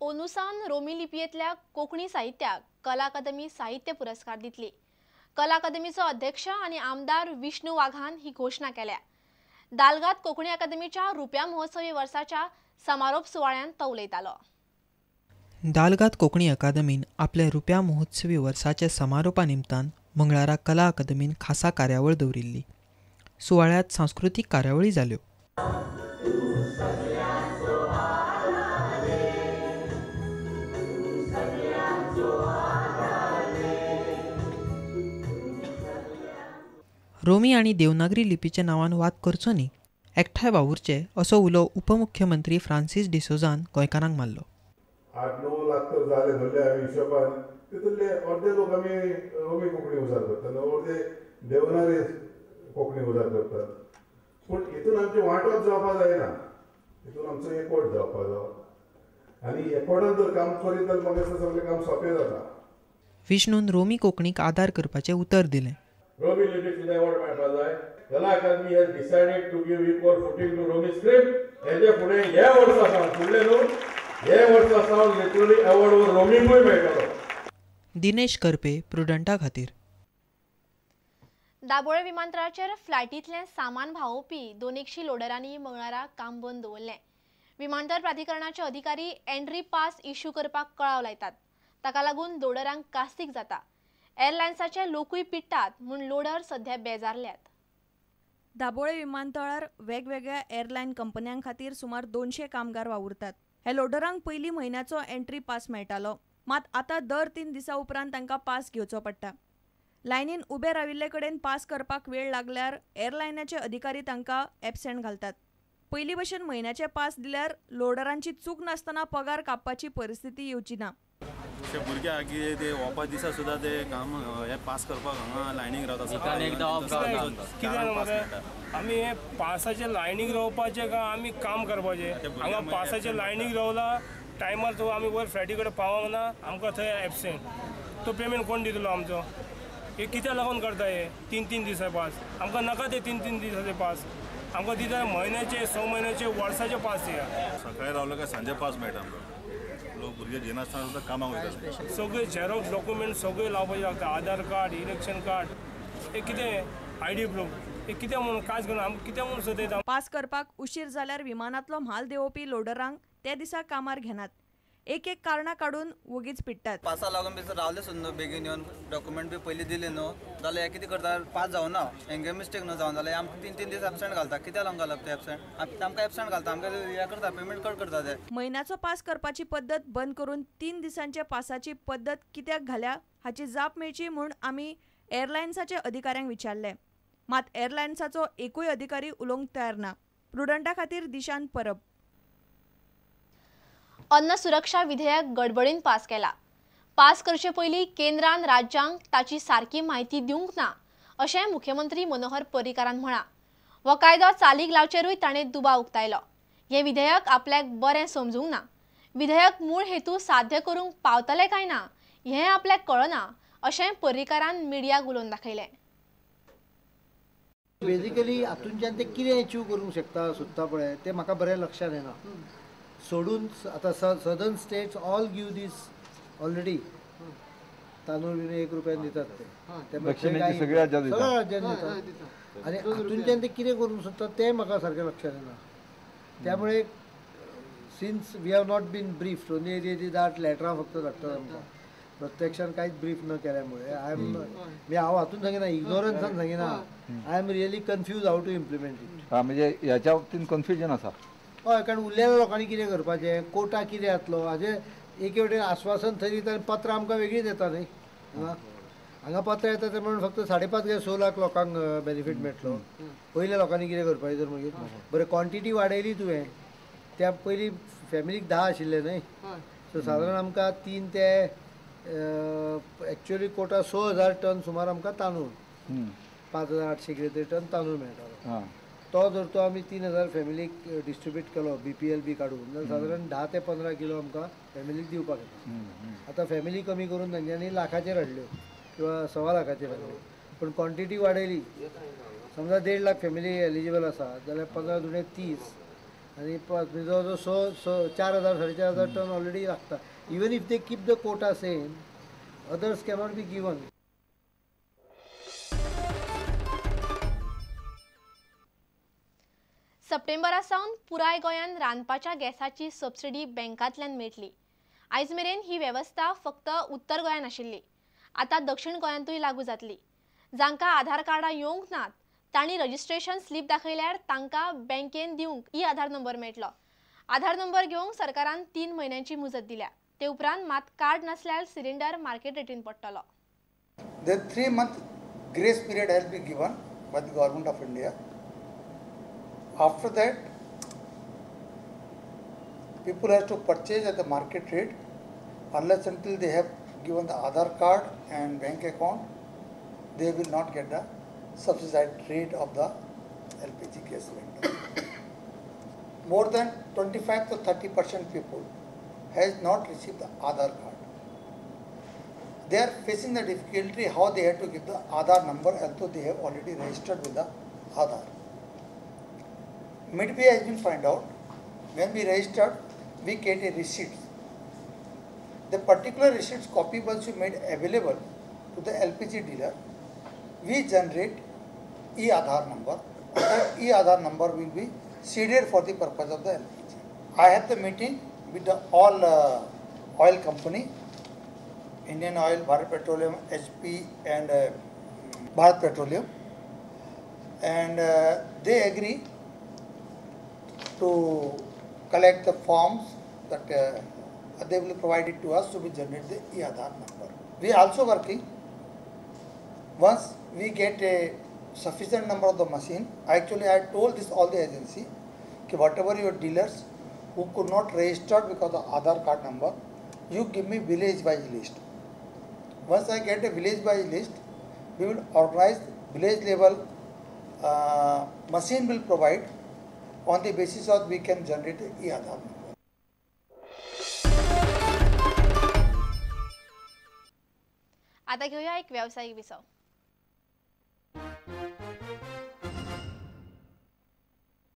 पोनुसान Romney लिपयेंतल्या Konkani साहित्याक कला अकादमी साहित्य पुरस्कार दितली। कला अकादमीचो अध्यक्ष आणि आमदार विष्णू वाघान ही घोषणा केल्या। दालगात कोंकणी अकादमीच्या रुप्या महोत्सवी वर्साच्या समारोप सुवाळ्यात तो उलयतालो। दालगात कोंकणी अकादमीन आपल्या रुप्या महोत्सवी वर्साच्या समारोपा निमतान मंगळारा कला अकादमीन खासा कार्यावळ दवरिल्ली। सुवाळ्यात सांस्कृतिक कार्यावळी जाल्यो। रोमी आणि देवनागरी लिपीच्या नावान वाद करचो न्ही, एकठांय वावुरचे असो उलो उपमुख्यमंत्री फ्रांसीस डिसोजान गोंयकारांक मारलो। 8-9 लाख तर झाले धरले आम्ही हिशोबान तितूंतले अर्धे लोक आम्ही रोमी कोंकणी उजार करतात, अर्धे देवनागरी कोंकणी उजार करतात। पूण हितून आमचे वांटप जावपा जायना, हितून आमचो एकवट जावपा जाय आनी एकवटान जर काम करीत जाल्यार म्हाका दिसता सगळें काम सोंपें जाता। विष्णून रोमी कोंकणीक आदार करपाचें उतर दिलें। रोमी लिपीक एवॉर्ड मेळपा जाय। Kala Akademi has decided to give equal footing to Romi script. हेजे फुडें हे वर्सा सावन फुडले न्हू हे वर्सा सावन लिटरली एवॉर्ड रोमीकूय मेळटलो। दिनेश करपे, प्रुडंटा खातीर। दाबोळे विमानतळाचेर फ्लायटींतले सामान भावोवपी 200 लोडरांनी मंगळारा काम बंद दवरलें। विमानतळ प्राधिकरणाचे अधिकारी एंट्री पास इश्यू करपाक कळाव लायतात, ताका लागून लोडरांक कास्तीक जाता। एअरलायन्साचे लोकूय पिट्टात म्हूण लोडर सध्या बेजारल्यात। दाबोळे विमानतळार वेगवेगळ्या एअरलायन कंपन्यां खातीर सुमार 200 कामगार वावुरतात। हे लोडरांक पयली म्हयन्याचो एंट्री पास मेळटालो, मात आतां दर 3 दिसां उपरांत तांकां पास घेवचो पडटा। लायनीन उबे राविल्ले कडेन पास करपाक वेळ लागल्यार एअरलायनाचे अधिकारी तांकां एबसेंट घालतात। पयली भशेन म्हयन्याचे पास दिल्यार लोडरांची चूक नासतना पगार कापपाची परिस्थिती येवची ना। ते भुरगे आगे ते वोपा दिसा सुद्दां ते काम हे पास करपाक हांगा लायनीक रावता। आमी हे पासाचे लायनीक रावपाचे काय आमी काम करपाचे? हांगा पासाचे लायनीक रावला टायमार तो आमी वयर फ्लायटी कडेन पावंक ना, आमकां थंय एबसेंट। तो पेमेंट कोण दितलो आमचो? हे कित्याक लागून करता हे 3-3 दिसा पास? आमकां नाका ते 3-3 दिसाचे पास, आमकां दिता म्हयन्याचे 6 म्हयन्याचे वर्साचे पास दिया। सकाळी रावलो काय सांजे पास मेळटा आमकां। लोक भुरगे जेनासतना सुद्दां कामाक वयता। सगळे झेरॉक्स डॉक्युमेंट सगळे लावपाचे लागता, आधार कार्ड, इलेक्शन कार्ड, हे कितें आयडी प्रूफ, हे कितें म्हणून कांयच करना, आमकां कितें म्हणून सदयता। पास करपाक उशीर जाल्यार विमानांतलो म्हाल देंवोवपी लोडरांक त्या दिसा कामार घेनात। एक कारणां काडून वगीच पिट्टात। पासा लागून बी रावले सुद्दां बेगीन येवन डॉक्युमेंट बी पयलीं दिले न्हू जाल्यार हे कितें करता, पास जावं ना हेंगे मिस्टेक न्हू जावन जाल्यार आमकां 3-3 दीस एबसेंट घालता। कित्याक लागून घालप ते एबसेंट? आमकां एबसेंट घालता, आमकां हे करता पेमेंट कट करता ते। म्हयन्याचो पास करपाची पद्दत बंद करून 3 दिसांचे पासाची पद्दत कित्याक घाल्या हाची जाप मेळची म्हूण आमी एअरलायन्साचे अधिकाऱ्यांक विचारले, मात एअरलायन्साचो एकूय अधिकारी उलोवंक तयार ना। प्रुडंटा खातीर दिशांत परब। अन्न सुरक्षा विधेयक गडबडीन पास केला। पास करचे पयलीं केंद्रान राज्यांक ताची सारकी म्हायती दिवंक ना अशें मुख्यमंत्री मनोहर पर्रीकारान म्हळां। हो कायदो चालीक लावचेरूय ताणें दुबाव उक्तायलो। हे विधेयक आपल्याक बरें समजूंक ना। विधेयक मूळ हेतू साध्य करूंक पावतले काय ना हें आपल्याक कळना अशें पर्रीकारान मिडियाक उलोवन दाखयलें। बेजिकली हातूंतल्यान ते कितें अचीव करूंक सोदता पळय ते म्हाका बरें लक्षांत येना। सोडून आतां सदर्न स्टेट्स ऑल गिव दीस ऑलरेडी तांदूळ बी 1 रुपयान दितात ते सगळ्या राज्यांनी दितात आनी हातूंतल्यान ते कितें करूंक सोदतात तें म्हाका सारकें लक्षांत येना। त्यामुळे since we have not been briefed only that लेटरां फक्त धाडटात आमकां, प्रत्यक्षान कांयच ब्रीफ न केल्यामुळे हांव हातून सांगिना इग्नोरन्सान सांगिना, I am really confuse have to implement it. म्हणजे ह्याच्या बाबतींत कन्फ्युजन आसा। हय, कारण उरलेल्या लोकांनी कितें करपाचें, कोटा कितें जातलो हाजें एके वटेन आश्वासन थंय दिता आनी पत्रां आमकां वेगळीच येता न्ही। हांगा पत्र येता ते म्हणून फक्त 5.5 ते 6 लाख लोकांक बेनिफीट मेळटलो। पयल्या लोकांनी कितें करपाचें तर मागीर बरें क्वॉन्टिटी वाडयली तुवें, त्या पयलीं फॅमिलीक 10 आशिल्ले न्हय, सो सादारण आमकां 3 ते एक्चुअली कोटा 6,000 टन सुमार आमकां तांदूळ 5,800 कितें तरी टन तांदूळ मेळटालो। तो जर तो आमी 3,000 फॅमिलीक डिस्ट्रिब्यूट केलो BPL बी काडून जाल्यार सादारण 10 ते 15 किलो आमकां फॅमिलीक दिवपाक येता। आतां फॅमिली कमी करून तांच्यांनी लाखाचेर हाडल्यो किंवा 1.25 लाखाचेर हाडल्यो, पूण क्वॉन्टिटी वाडयली। समजा 1.5 लाख फॅमिली एलिजिबल आसा जाल्यार 15 दुणे 30 आणि जवळजवळ 4,000 4,500 टन ऑलरेडी लागता. Even if they keep the quota same, others cannot be given. सप्टेंबरासावन पुराय गोंयान रांदपाच्या गॅसाची सबसिडी बँकांतल्यान मेळटली. आयज मेरेन ही वेवस्था फक्त उत्तर गोंयान आशिल्ली. आता दक्षिण गोंयांतूय लागू जातली. जांकां आधार कार्डां येवंक नात तांणी रजिस्ट्रेशन स्लीप दाखयल्यार तांकां बँकेन दिवंक ई आधार नंबर मेळटलो. आधार नंबर घेवंक सरकारान 3 म्हयन्यांची मुजत दिल्या. ते उपरांत मात कार्ड नासल्यार सिलिंडर मार्केट रेटीन पडटलो. The 3-month grace period has been given by the Government of India. After that, people have to purchase at the market rate unless until they have given the Aadhaar card and bank account, they will not get the subsidized rate of the LPG gas cylinder. More than 25 to 30% people has not received the Aadhaar card. They are facing the difficulty how they have to give the Aadhaar number although they have already registered with the Aadhaar. Midway has been found out, when we registered, we get a receipt. The particular receipts copy once we made available to the LPG dealer, we generate e-Aadhaar number. That e-Aadhaar number will be seeded for the purpose of the LPG. I had the meeting with the all oil company, Indian Oil, Bharat Petroleum, HP and Bharat Petroleum, and they agree to collect the forms that they will provide it to us to be generate the e-Aadhaar number. We are also working, once we get a sufficient number of the machine, actually I told this all the agency, कि whatever your dealers who could not register because of Aadhaar card number, you give me village wise list. Once I get a village wise list, we will organize village level machine will provide. On the basis of we can generate the e-Aadhaar number. आता घेऊया एक व्यावसायिक विसव.